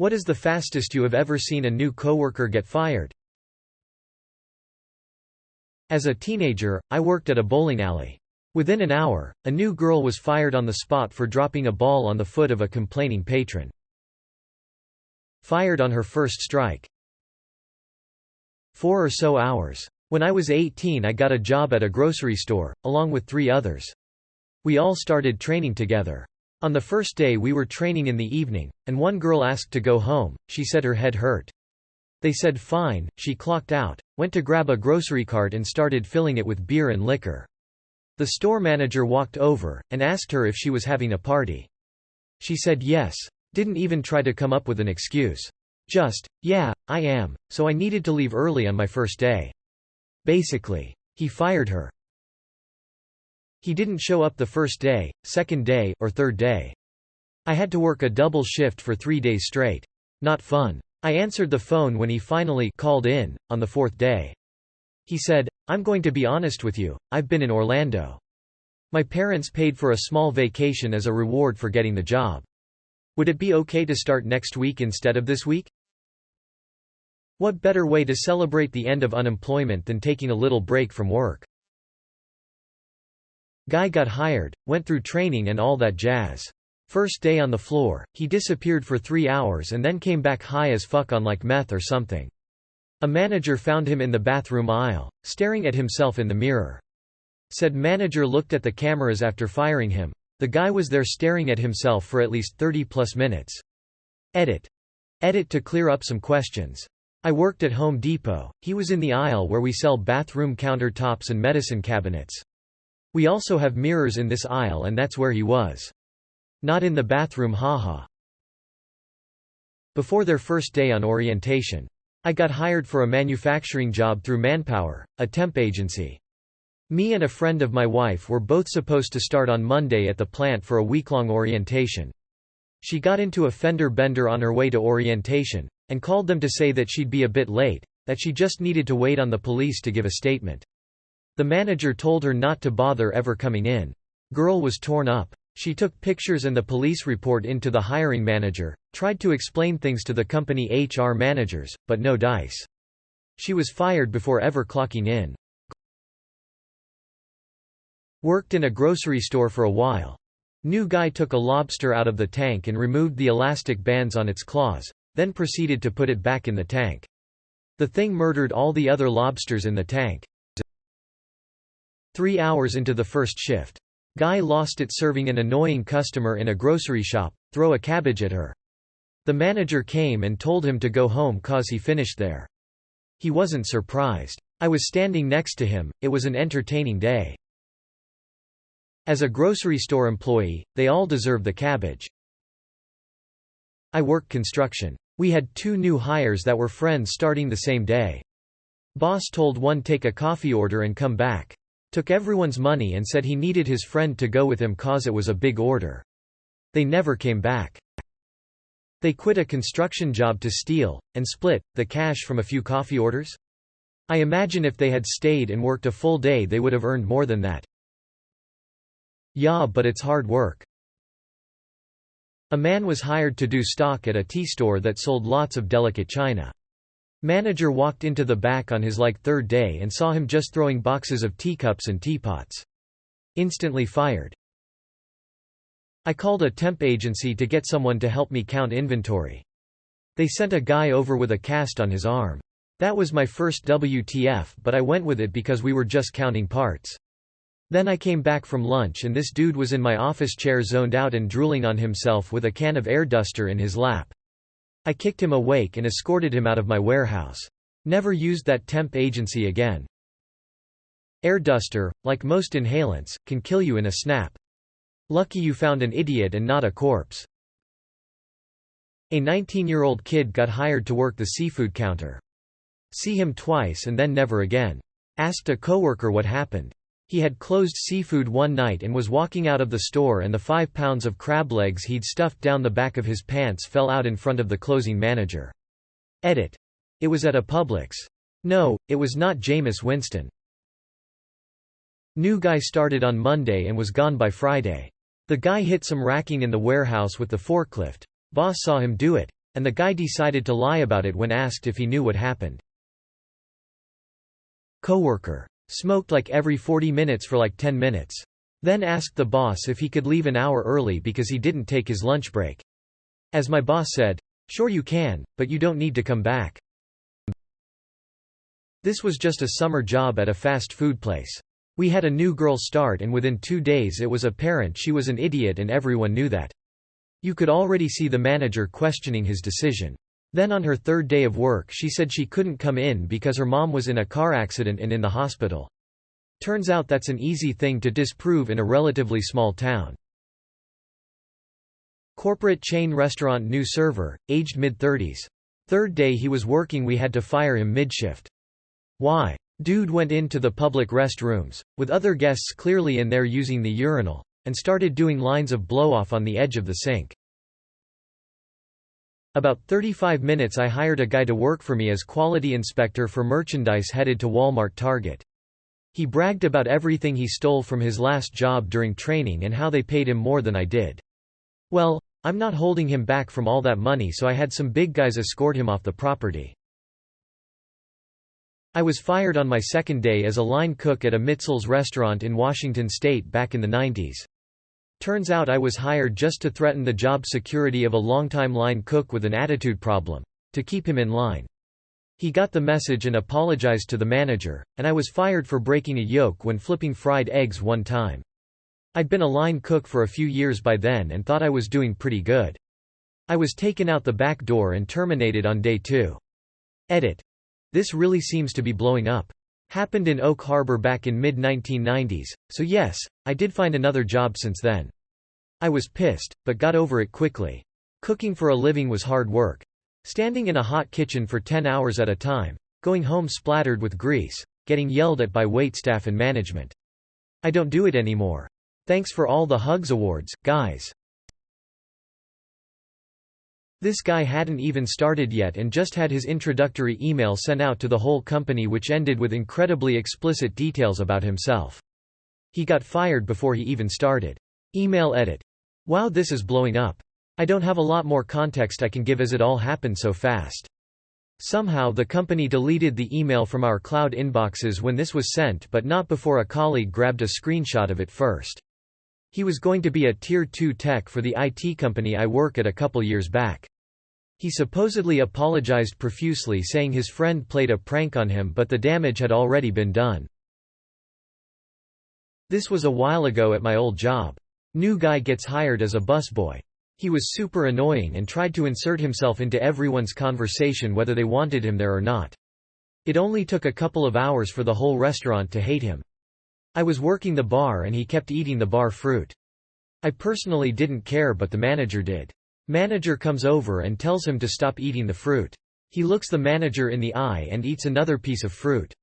What is the fastest you have ever seen a new coworker get fired? As a teenager, I worked at a bowling alley. Within an hour, a new girl was fired on the spot for dropping a ball on the foot of a complaining patron. Fired on her first strike. 4 or so hours. When I was 18, I got a job at a grocery store, along with 3 others. We all started training together. On the first day we were training in the evening, and one girl asked to go home. She said her head hurt. They said fine, she clocked out, went to grab a grocery cart and started filling it with beer and liquor. The store manager walked over, and asked her if she was having a party. She said yes, didn't even try to come up with an excuse. Just, yeah, I am, so I needed to leave early on my first day. Basically, he fired her. He didn't show up the first day, second day, or third day. I had to work a double shift for 3 days straight. Not fun. I answered the phone when he finally called in, on the 4th day. He said, "I'm going to be honest with you, I've been in Orlando. My parents paid for a small vacation as a reward for getting the job. Would it be okay to start next week instead of this week?" What better way to celebrate the end of unemployment than taking a little break from work? Guy got hired, went through training and all that jazz. First day on the floor, he disappeared for 3 hours and then came back high as fuck on like meth or something. A manager found him in the bathroom aisle, staring at himself in the mirror. Said manager looked at the cameras after firing him. The guy was there staring at himself for at least 30+ minutes. Edit to clear up some questions. I worked at Home Depot. He was in the aisle where we sell bathroom countertops and medicine cabinets. We also have mirrors in this aisle and that's where he was. Not in the bathroom, haha. Before their first day on orientation. I got hired for a manufacturing job through Manpower, a temp agency. Me and a friend of my wife were both supposed to start on Monday at the plant for a week-long orientation. She got into a fender bender on her way to orientation, and called them to say that she'd be a bit late, that she just needed to wait on the police to give a statement. The manager told her not to bother ever coming in. Girl was torn up. She took pictures and the police report into the hiring manager, tried to explain things to the company HR managers, but no dice. She was fired before ever clocking in. Worked in a grocery store for a while. New guy took a lobster out of the tank and removed the elastic bands on its claws, then proceeded to put it back in the tank. The thing murdered all the other lobsters in the tank. 3 hours into the first shift. Guy lost it serving an annoying customer in a grocery shop, throw a cabbage at her. The manager came and told him to go home cause he finished there. He wasn't surprised. I was standing next to him, it was an entertaining day. As a grocery store employee, they all deserve the cabbage. I work construction. We had 2 new hires that were friends starting the same day. Boss told one take a coffee order and come back. Took everyone's money and said he needed his friend to go with him cause it was a big order. They never came back. They quit a construction job to steal, and split, the cash from a few coffee orders? I imagine if they had stayed and worked a full day they would have earned more than that. Yeah, but it's hard work. A man was hired to do stock at a tea store that sold lots of delicate china. Manager walked into the back on his 3rd day and saw him just throwing boxes of teacups and teapots. Instantly fired. I called a temp agency to get someone to help me count inventory. They sent a guy over with a cast on his arm. That was my first WTF, but I went with it because we were just counting parts. Then I came back from lunch and this dude was in my office chair zoned out and drooling on himself with a can of air duster in his lap. I kicked him awake and escorted him out of my warehouse. Never used that temp agency again. Air duster, like most inhalants, can kill you in a snap. Lucky you found an idiot and not a corpse. A 19-year-old kid got hired to work the seafood counter. See him twice and then never again. Asked a coworker what happened. He had closed seafood one night and was walking out of the store and the 5 pounds of crab legs he'd stuffed down the back of his pants fell out in front of the closing manager. Edit. It was at a Publix. No, it was not Jameis Winston. New guy started on Monday and was gone by Friday. The guy hit some racking in the warehouse with the forklift. Boss saw him do it. and the guy decided to lie about it when asked if he knew what happened. Coworker. Smoked like every 40 minutes for like 10 minutes. Then asked the boss if he could leave an hour early because he didn't take his lunch break. As my boss said, "Sure you can, but you don't need to come back." This was just a summer job at a fast food place. We had a new girl start and within 2 days it was apparent she was an idiot and everyone knew that. You could already see the manager questioning his decision. Then on her third day of work she said she couldn't come in because her mom was in a car accident and in the hospital. Turns out that's an easy thing to disprove in a relatively small town. Corporate chain restaurant new server, aged mid-30s. Third day he was working we had to fire him mid-shift. Why? Dude went into the public restrooms, with other guests clearly in there using the urinal, and started doing lines of blow-off on the edge of the sink. About 35 minutes I hired a guy to work for me as quality inspector for merchandise headed to Walmart Target. He bragged about everything he stole from his last job during training and how they paid him more than I did. Well, I'm not holding him back from all that money, so I had some big guys escort him off the property. I was fired on my second day as a line cook at a Mitzel's restaurant in Washington state back in the 90s. Turns out I was hired just to threaten the job security of a longtime line cook with an attitude problem, to keep him in line. He got the message and apologized to the manager, and I was fired for breaking a yolk when flipping fried eggs one time. I'd been a line cook for a few years by then and thought I was doing pretty good. I was taken out the back door and terminated on day 2. Edit. This really seems to be blowing up. Happened in Oak Harbor back in mid-1990s, so yes, I did find another job since then. I was pissed, but got over it quickly. Cooking for a living was hard work. Standing in a hot kitchen for 10 hours at a time, going home splattered with grease, getting yelled at by waitstaff and management. I don't do it anymore. Thanks for all the hugs awards, guys. This guy hadn't even started yet and just had his introductory email sent out to the whole company, which ended with incredibly explicit details about himself. He got fired before he even started. Email edit. Wow, this is blowing up. I don't have a lot more context I can give as it all happened so fast. Somehow the company deleted the email from our cloud inboxes when this was sent, but not before a colleague grabbed a screenshot of it first. He was going to be a Tier 2 tech for the IT company I work at a couple years back. He supposedly apologized profusely, saying his friend played a prank on him, but the damage had already been done. This was a while ago at my old job. New guy gets hired as a busboy. He was super annoying and tried to insert himself into everyone's conversation whether they wanted him there or not. It only took a couple of hours for the whole restaurant to hate him. I was working the bar and he kept eating the bar fruit. I personally didn't care, but the manager did. Manager comes over and tells him to stop eating the fruit. He looks the manager in the eye and eats another piece of fruit.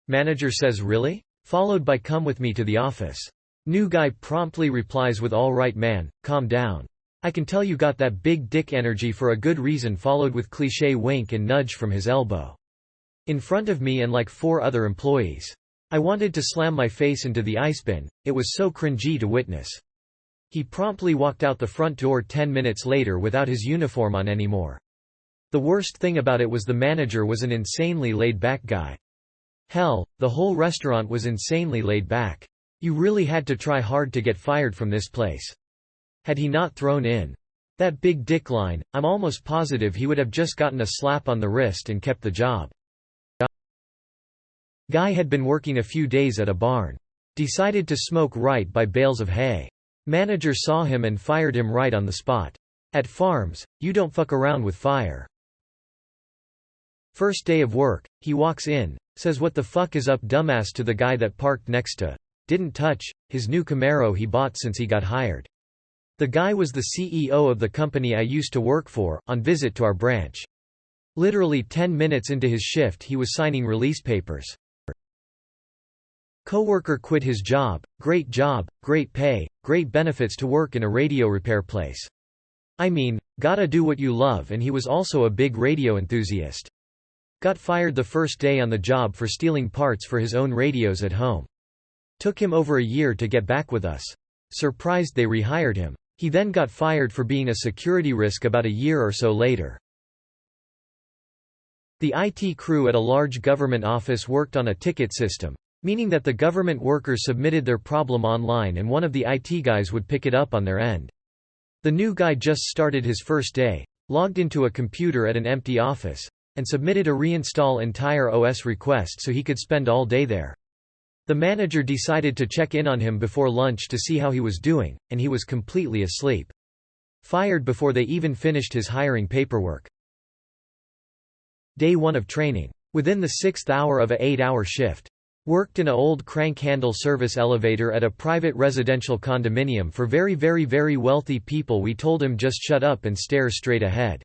Manager says, "Really?" Followed by, "Come with me to the office." New guy promptly replies with, "All right man, calm down. I can tell you got that big dick energy for a good reason," followed with cliché wink and nudge from his elbow. In front of me and like 4 other employees. I wanted to slam my face into the ice bin, it was so cringy to witness. He promptly walked out the front door 10 minutes later without his uniform on anymore. The worst thing about it was the manager was an insanely laid-back guy. Hell, the whole restaurant was insanely laid back. You really had to try hard to get fired from this place. Had he not thrown in that big dick line, I'm almost positive he would have just gotten a slap on the wrist and kept the job. Guy had been working a few days at a barn. Decided to smoke right by bales of hay. Manager saw him and fired him right on the spot. At farms, you don't fuck around with fire. First day of work, he walks in, says "What the fuck is up dumbass" to the guy that parked next to, didn't touch, his new Camaro he bought since he got hired. The guy was the CEO of the company I used to work for, on visit to our branch. Literally 10 minutes into his shift he was signing release papers. Coworker quit his job, great pay, great benefits to work in a radio repair place. I mean, gotta do what you love, and he was also a big radio enthusiast. Got fired the first day on the job for stealing parts for his own radios at home. Took him over a year to get back with us. Surprised they rehired him. He then got fired for being a security risk about a year or so later. The IT crew at a large government office worked on a ticket system, meaning that the government workers submitted their problem online and one of the IT guys would pick it up on their end. The new guy just started his first day, logged into a computer at an empty office, and submitted a reinstall entire OS request so he could spend all day there. The manager decided to check in on him before lunch to see how he was doing, and he was completely asleep. Fired before they even finished his hiring paperwork. Day 1 of training. Within the 6th hour of a 8-hour shift. Worked in a old crank handle service elevator at a private residential condominium for very wealthy people. We told him just shut up and stare straight ahead.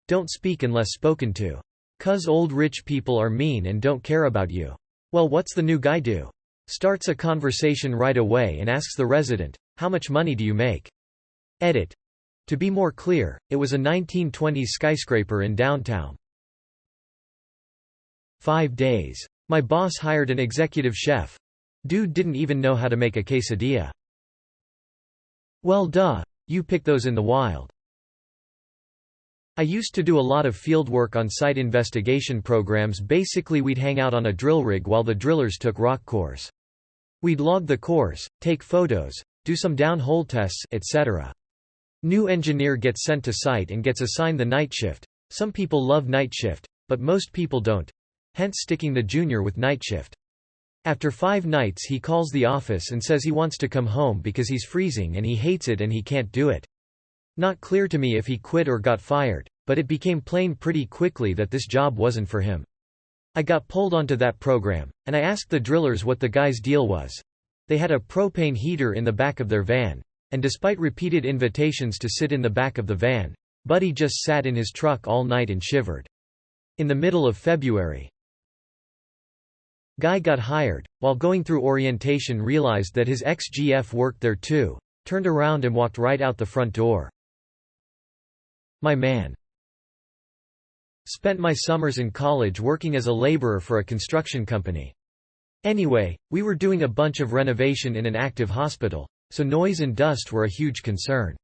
Don't speak unless spoken to. 'Cause old rich people are mean and don't care about you. Well, what's the new guy do? Starts a conversation right away and asks the resident, how much money do you make? Edit. To be more clear, it was a 1920s skyscraper in downtown. 5 days. My boss hired an executive chef. Dude didn't even know how to make a quesadilla. Well duh, you pick those in the wild. I used to do a lot of field work on site investigation programs. Basically we'd hang out on a drill rig while the drillers took rock cores. We'd log the cores, take photos, do some down-hole tests, etc. New engineer gets sent to site and gets assigned the night shift. Some people love night shift, but most people don't. Hence sticking the junior with night shift. After 5 nights he calls the office and says he wants to come home because he's freezing and he hates it and he can't do it. Not clear to me if he quit or got fired, but it became plain pretty quickly that this job wasn't for him. I got pulled onto that program, and I asked the drillers what the guy's deal was. They had a propane heater in the back of their van, and despite repeated invitations to sit in the back of the van, Buddy just sat in his truck all night and shivered. In the middle of February. Guy got hired, while going through orientation realized that his ex-GF worked there too, turned around and walked right out the front door. My man. Spent my summers in college working as a laborer for a construction company. Anyway, we were doing a bunch of renovation in an active hospital, so noise and dust were a huge concern.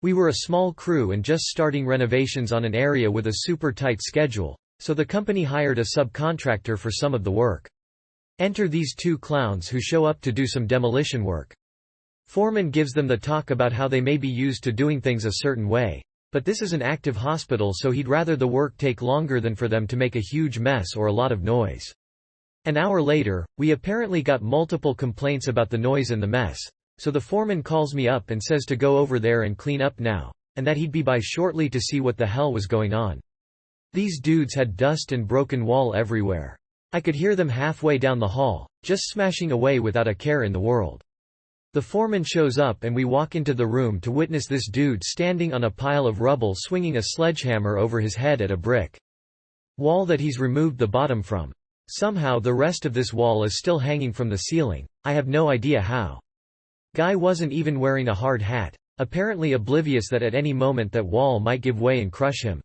We were a small crew and just starting renovations on an area with a super tight schedule, so the company hired a subcontractor for some of the work. Enter these 2 clowns who show up to do some demolition work. Foreman gives them the talk about how they may be used to doing things a certain way, but this is an active hospital so he'd rather the work take longer than for them to make a huge mess or a lot of noise. An hour later, we apparently got multiple complaints about the noise and the mess, so the foreman calls me up and says to go over there and clean up now, and that he'd be by shortly to see what the hell was going on. These dudes had dust and broken wall everywhere. I could hear them halfway down the hall, just smashing away without a care in the world. The foreman shows up and we walk into the room to witness this dude standing on a pile of rubble swinging a sledgehammer over his head at a brick wall that he's removed the bottom from. Somehow the rest of this wall is still hanging from the ceiling, I have no idea how. Guy wasn't even wearing a hard hat, apparently oblivious that at any moment that wall might give way and crush him.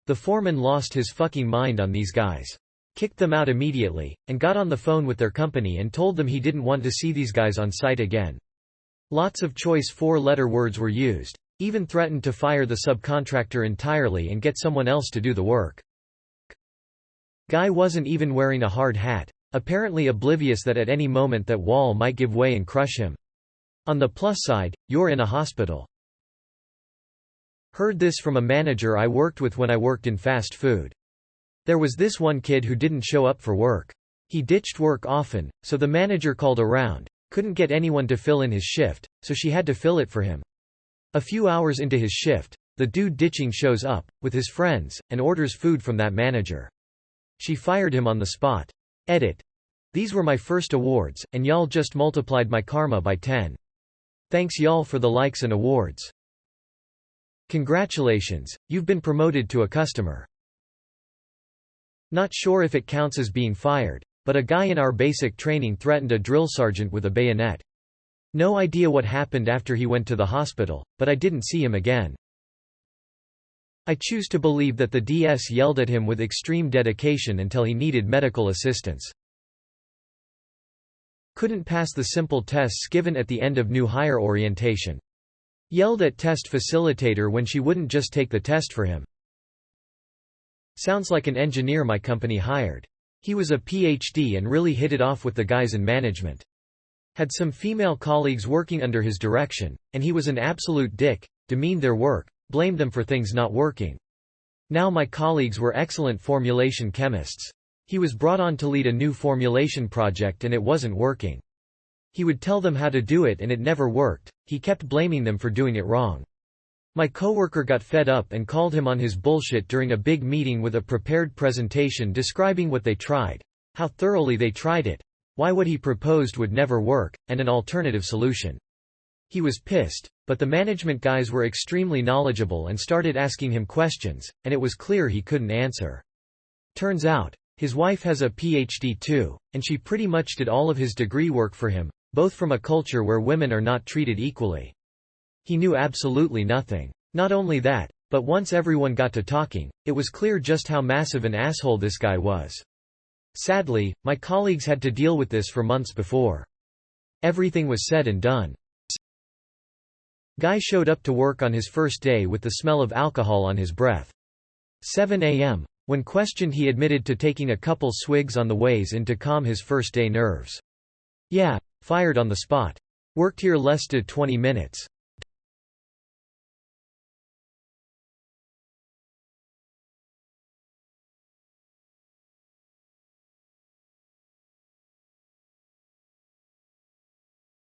The foreman lost his fucking mind on these guys. Kicked them out immediately, and got on the phone with their company and told them he didn't want to see these guys on site again. Lots of choice 4-letter words were used, even threatened to fire the subcontractor entirely and get someone else to do the work. Guy wasn't even wearing a hard hat, apparently oblivious that at any moment that wall might give way and crush him. On the plus side, you're in a hospital. Heard this from a manager I worked with when I worked in fast food. There was this one kid who didn't show up for work. He ditched work often, so the manager called around, couldn't get anyone to fill in his shift, so she had to fill it for him. A few hours into his shift, the dude ditching shows up, with his friends, and orders food from that manager. She fired him on the spot. Edit. These were my first awards, and y'all just multiplied my karma by 10. Thanks y'all for the likes and awards. Congratulations, you've been promoted to a customer. Not sure if it counts as being fired, but a guy in our basic training threatened a drill sergeant with a bayonet. No idea what happened after he went to the hospital, but I didn't see him again. I choose to believe that the DS yelled at him with extreme dedication until he needed medical assistance. Couldn't pass the simple tests given at the end of new hire orientation. Yelled at test facilitator when she wouldn't just take the test for him. Sounds like an engineer my company hired. He was a PhD and really hit it off with the guys in management. Had some female colleagues working under his direction, and he was an absolute dick, demeaned their work, blamed them for things not working. Now my colleagues were excellent formulation chemists. He was brought on to lead a new formulation project and it wasn't working. He would tell them how to do it and it never worked, he kept blaming them for doing it wrong. My coworker got fed up and called him on his bullshit during a big meeting with a prepared presentation describing what they tried, how thoroughly they tried it, why what he proposed would never work, and an alternative solution. He was pissed, but the management guys were extremely knowledgeable and started asking him questions, and it was clear he couldn't answer. Turns out, his wife has a PhD too, and she pretty much did all of his degree work for him, both from a culture where women are not treated equally. He knew absolutely nothing. Not only that, but once everyone got to talking, it was clear just how massive an asshole this guy was. Sadly, my colleagues had to deal with this for months before everything was said and done. Guy showed up to work on his first day with the smell of alcohol on his breath. 7 a.m. When questioned, he admitted to taking a couple swigs on the ways in to calm his first day nerves. Yeah, fired on the spot. Worked here less than 20 minutes.